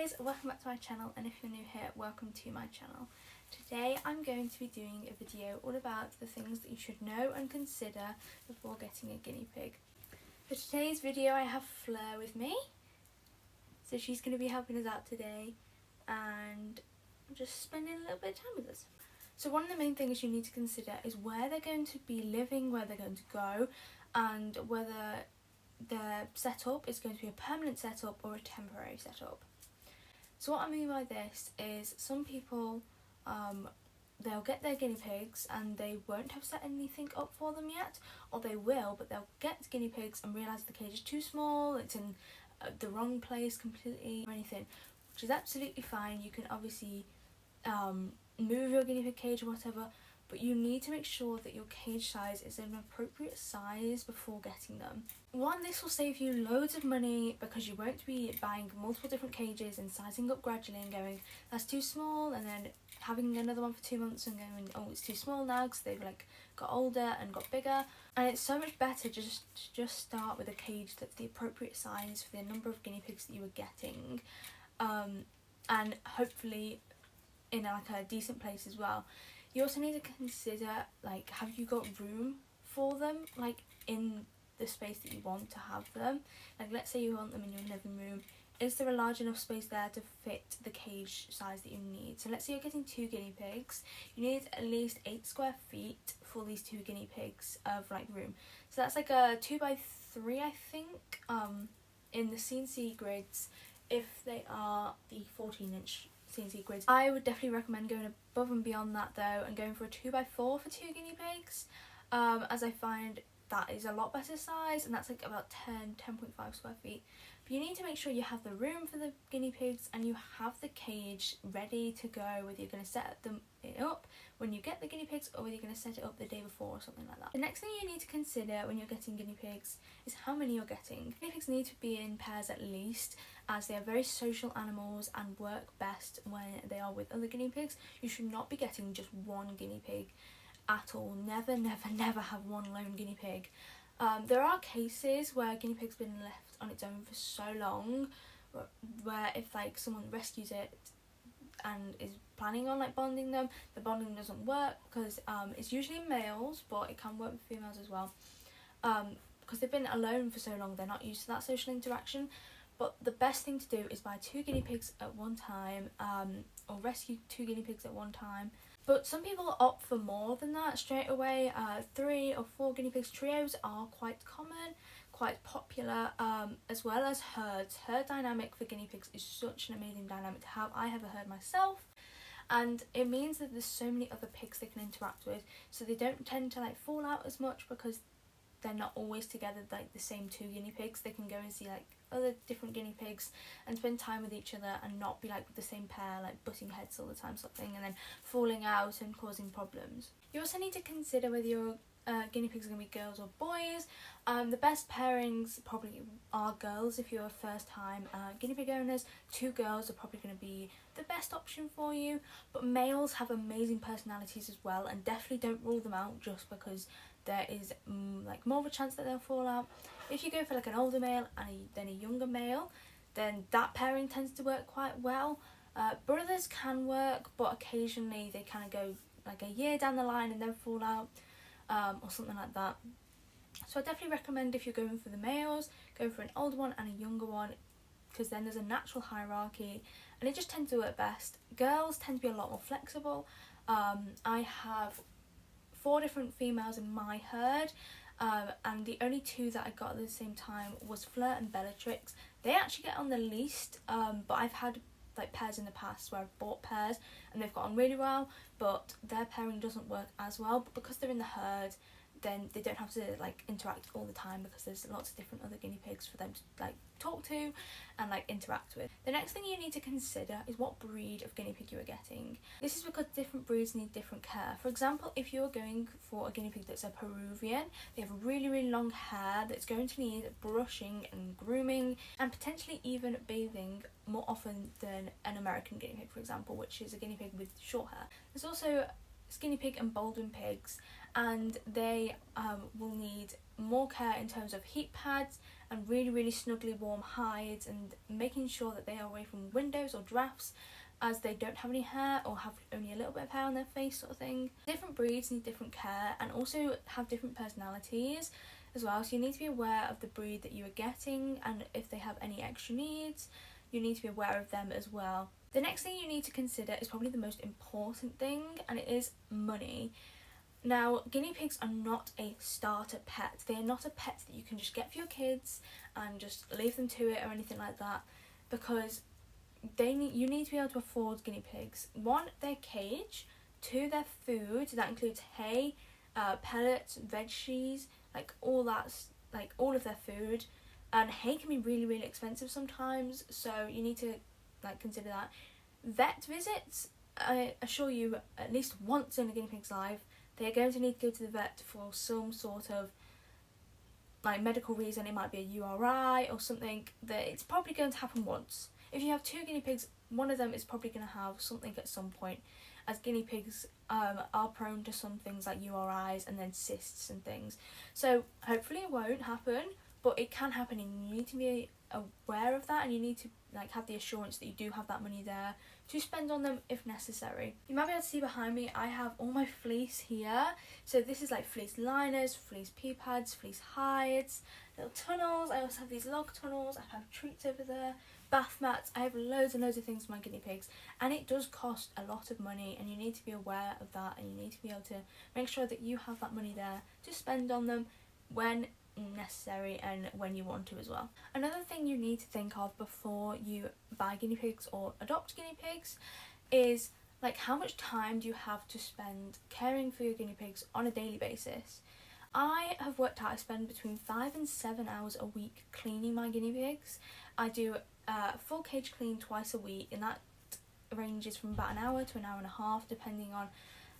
guys, welcome back to my channel, and if you're new here, welcome to my channel. Today I'm going to be doing a video all about the things that you should know and consider before getting a guinea pig. For today's video I have Fleur with me, so she's going to be helping us out today and just spending a little bit of time with us. So one of the main things you need to consider is where they're going to be living, where they're going to go, and whether their setup is going to be a permanent setup or a temporary setup. So what I mean by this is some people, they'll get their guinea pigs and they won't have set anything up for them yet, or they will, but they'll get guinea pigs and realise the cage is too small, it's in the wrong place completely or anything, which is absolutely fine. You can obviously move your guinea pig cage or whatever, but you need to make sure that your cage size is an appropriate size before getting them. One, this will save you loads of money because you won't be buying multiple different cages and sizing up gradually and going, that's too small, and then having another one for 2 months and going, oh, it's too small now because they've got older and got bigger. And it's so much better just start with a cage that's the appropriate size for the number of guinea pigs that you are getting, and hopefully in a decent place as well. You also need to consider, have you got room for them, in the space that you want to have them? Let's say you want them in your living room. Is there a large enough space there to fit the cage size that you need? So let's say you're getting 2 guinea pigs. You need at least 8 square feet for these 2 guinea pigs of room. So that's a 2x3, I think, in the CNC grids, if they are the 14-inch CNC grids. I would definitely recommend going above and beyond that though, and going for a 2x4 for 2 guinea pigs, as I find that is a lot better size, and that's about 10.5 square feet. But you need to make sure you have the room for the guinea pigs and you have the cage ready to go, whether you're going to set them up when you get the guinea pigs or whether you're going to set it up the day before or something like that. The next thing you need to consider when you're getting guinea pigs is how many you're getting. Guinea pigs need to be in pairs at least, as they are very social animals and work best when they are with other guinea pigs. You should not be getting just one guinea pig at all. Never, never, never have one lone guinea pig. There are cases where a guinea pig's been left on its own for so long, where if someone rescues it and is planning on bonding them, the bonding doesn't work because it's usually males, but it can work with females as well, because they've been alone for so long, they're not used to that social interaction. But the best thing to do is buy 2 guinea pigs at one time, or rescue 2 guinea pigs at one time. But some people opt for more than that straight away. 3 or 4 guinea pigs trios are quite common, quite popular, as well as herds. Herd dynamic for guinea pigs is such an amazing dynamic to have. I have a herd myself, and it means that there's so many other pigs they can interact with, so they don't tend to fall out as much because they're not always together, the same 2 guinea pigs. They can go and see other different guinea pigs and spend time with each other and not be with the same pair, butting heads all the time sort of thing, and then falling out and causing problems. You also need to consider whether your guinea pigs are going to be girls or boys. The best pairings probably are girls if you're first time guinea pig owners. 2 girls are probably going to be the best option for you, but males have amazing personalities as well, and definitely don't rule them out just because there is more of a chance that they'll fall out. If you go for an older male and then a younger male, then that pairing tends to work quite well. Brothers can work, but occasionally they kind of go a year down the line and then fall out, or something like that. So I definitely recommend, if you're going for the males, go for an older one and a younger one, because then there's a natural hierarchy and it just tends to work best. Girls tend to be a lot more flexible. I have 4 different females in my herd, and the only 2 that I got at the same time was Fleur and Bellatrix. They actually get on the least, but I've had pairs in the past where I've bought pairs and they've got on really well, but their pairing doesn't work as well. But because they're in the herd, then they don't have to interact all the time, because there's lots of different other guinea pigs for them to talk to and interact with. The next thing you need to consider is what breed of guinea pig you are getting. This is because different breeds need different care. For example, if you're going for a guinea pig that's a Peruvian, they have really, really long hair that's going to need brushing and grooming and potentially even bathing more often than an American guinea pig, for example, which is a guinea pig with short hair. There's also skinny pig and Baldwin pigs, and they will need more care in terms of heat pads and really snugly warm hides, and making sure that they are away from windows or drafts, as they don't have any hair or have only a little bit of hair on their face sort of thing. Different breeds need different care and also have different personalities as well, so you need to be aware of the breed that you are getting, and if they have any extra needs, you need to be aware of them as well. The next thing you need to consider is probably the most important thing, and it is money. Now, guinea pigs are not a starter pet. They are not a pet that you can just get for your kids and just leave them to it or anything like that, because you need to be able to afford guinea pigs. One, their cage. Two, their food. That includes hay, pellets, veggies, like all that, like all of their food. And hay can be really expensive sometimes, so you need to like consider that. Vet visits, I assure you, at least once in a guinea pig's life, they are going to need to go to the vet for some sort of like medical reason. It might be a URI or something. That it's probably going to happen once. If you have 2 guinea pigs, one of them is probably going to have something at some point, as guinea pigs are prone to some things like URIs and then cysts and things. So hopefully it won't happen, but it can happen, and you need to be aware of that, and you need to like have the assurance that you do have that money there to spend on them if necessary. You might be able to see behind me, I have all my fleece here. So this is like fleece liners, fleece pea pads, fleece hides, little tunnels. I also have these log tunnels. I have treats over there, bath mats. I have loads and loads of things for my guinea pigs, and it does cost a lot of money, and you need to be aware of that, and you need to be able to make sure that you have that money there to spend on them when necessary and when you want to as well. Another thing you need to think of before you buy guinea pigs or adopt guinea pigs is like how much time do you have to spend caring for your guinea pigs on a daily basis. I have worked out I spend between 5 and 7 hours a week cleaning my guinea pigs. I do a full cage clean twice a week, and that ranges from about an hour to an hour and a half depending on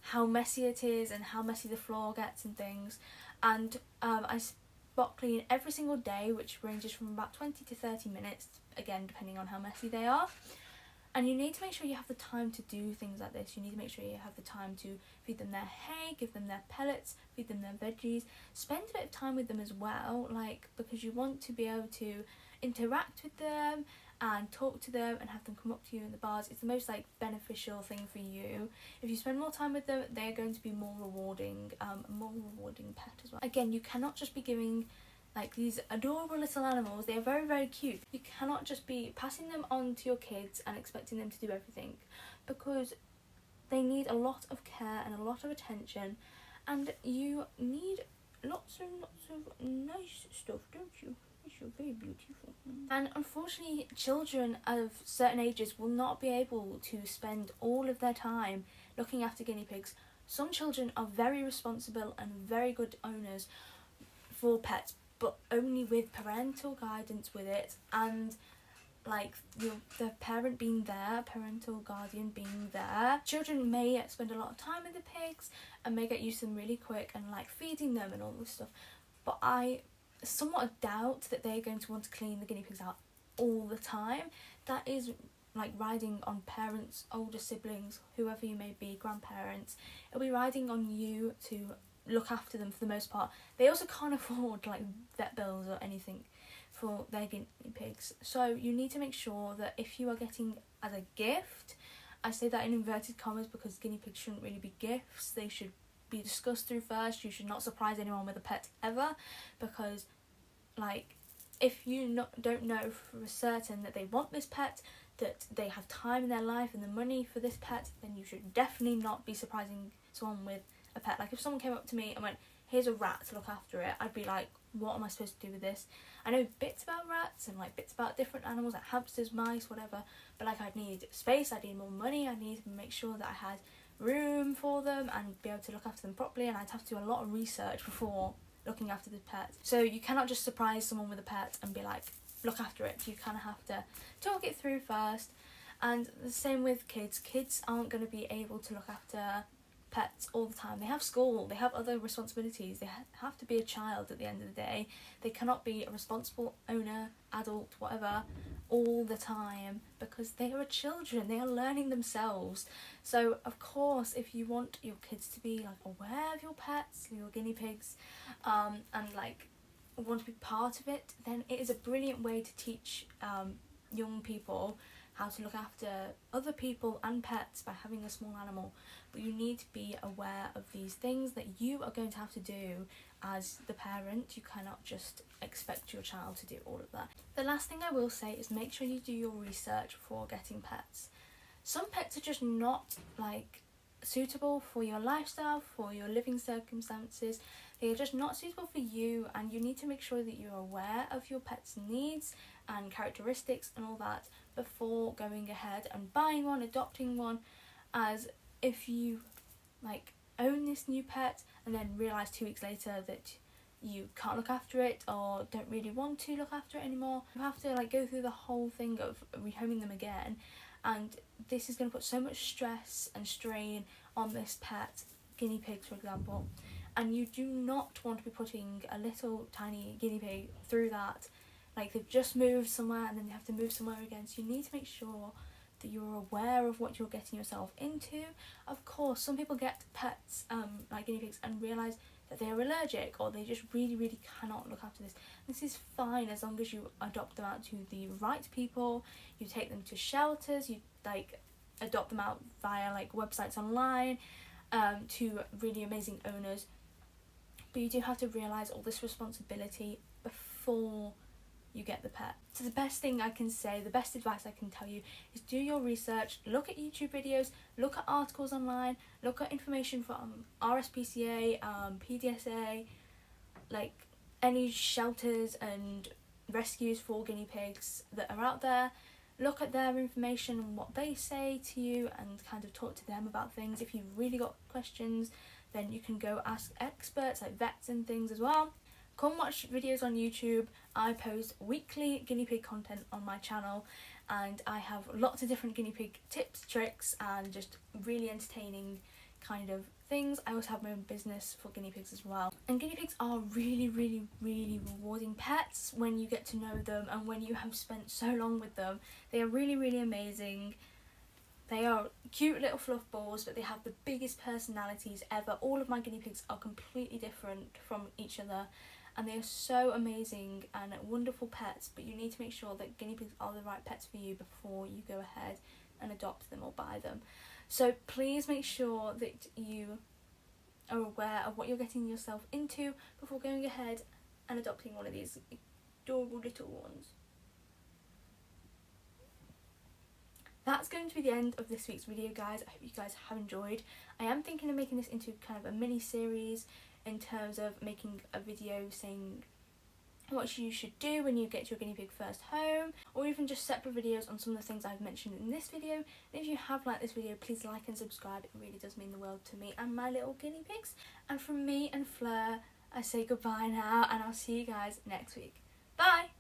how messy it is and how messy the floor gets and things. And I spot clean every single day, which ranges from about 20 to 30 minutes, again depending on how messy they are. And you need to make sure you have the time to do things like this. You need to make sure you have the time to feed them their hay, give them their pellets, feed them their veggies, spend a bit of time with them as well, like because you want to be able to interact with them and talk to them and have them come up to you in the bars. It's the most like beneficial thing for you. If you spend more time with them, they're going to be more rewarding pet as well. Again, you cannot just be giving like these adorable little animals. They are very cute. You cannot just be passing them on to your kids and expecting them to do everything, because they need a lot of care and a lot of attention, and you need lots and lots of nice stuff, don't you? You're very beautiful. And unfortunately, children of certain ages will not be able to spend all of their time looking after guinea pigs. Some children are very responsible and very good owners for pets, but only with parental guidance with it, and like the parent being there, parental guardian being there. Children may spend a lot of time with the pigs and may get used to them really quick and like feeding them and all this stuff, but I somewhat doubt that they're going to want to clean the guinea pigs out all the time. That is like riding on parents, older siblings, whoever you may be, grandparents. It'll be riding on you to look after them for the most part. They also can't afford like vet bills or anything for their guinea pigs, so you need to make sure that if you are getting as a gift, I say that in inverted commas because guinea pigs shouldn't really be gifts. They should be discussed through first. You should not surprise anyone with a pet ever, because like if you don't know for certain that they want this pet, that they have time in their life and the money for this pet, then you should definitely not be surprising someone with a pet. Like if someone came up to me and went, here's a rat to look after it, I'd be like, what am I supposed to do with this? I know bits about rats and like bits about different animals like hamsters, mice, whatever, but like I'd need space, I'd need more money, I'd need to make sure that I had room for them and be able to look after them properly, and I'd have to do a lot of research before looking after the pet. So you cannot just surprise someone with a pet and be like, look after it. You kind of have to talk it through first. And the same with kids. Kids aren't going to be able to look after pets all the time. They have school, they have other responsibilities, they have to be a child at the end of the day. They cannot be a responsible owner, adult, whatever, all the time, because they are children, they are learning themselves. So of course, if you want your kids to be like aware of your pets, your guinea pigs, and like want to be part of it, then it is a brilliant way to teach young people how to look after other people and pets by having a small animal. But you need to be aware of these things that you are going to have to do as the parent. You cannot just expect your child to do all of that. The last thing I will say is make sure you do your research before getting pets. Some pets are just not suitable for your lifestyle, for your living circumstances. They are just not suitable for you, and you need to make sure that you're aware of your pet's needs and characteristics and all that before going ahead and buying one, adopting one. As if you own this new pet and then realise 2 weeks later that you can't look after it or don't really want to look after it anymore, you have to go through the whole thing of rehoming them again, and this is going to put so much stress and strain on this pet, guinea pigs for example, and you do not want to be putting a little tiny guinea pig through that. They've just moved somewhere and then they have to move somewhere again, so you need to make sure that you're aware of what you're getting yourself into. Of course, some people get pets like guinea pigs and realise that they're allergic, or they just really cannot look after this. This is fine as long as you adopt them out to the right people, you take them to shelters, you adopt them out via websites online to really amazing owners. But you do have to realise all this responsibility before you get the pet. So the best thing I can say, the best advice I can tell you is do your research, look at YouTube videos, look at articles online, look at information from RSPCA, PDSA, any shelters and rescues for guinea pigs that are out there. Look at their information and what they say to you and kind of talk to them about things. If you've really got questions, then you can go ask experts like vets and things as well. Come watch videos on YouTube. I post weekly guinea pig content on my channel, and I have lots of different guinea pig tips, tricks and just really entertaining kind of things. I also have my own business for guinea pigs as well. And guinea pigs are really rewarding pets when you get to know them and when you have spent so long with them. They are really amazing. They are cute little fluff balls, but they have the biggest personalities ever. All of my guinea pigs are completely different from each other, and they are so amazing and wonderful pets, but you need to make sure that guinea pigs are the right pets for you before you go ahead and adopt them or buy them. So please make sure that you are aware of what you're getting yourself into before going ahead and adopting one of these adorable little ones. That's going to be the end of this week's video, guys. I hope you guys have enjoyed. I am thinking of making this into kind of a mini series in terms of making a video saying what you should do when you get your guinea pig first home, or even just separate videos on some of the things I've mentioned in this video. And if you have liked this video, please like and subscribe. It really does mean the world to me and my little guinea pigs. And from me and Fleur, I say goodbye now, and I'll see you guys next week. Bye!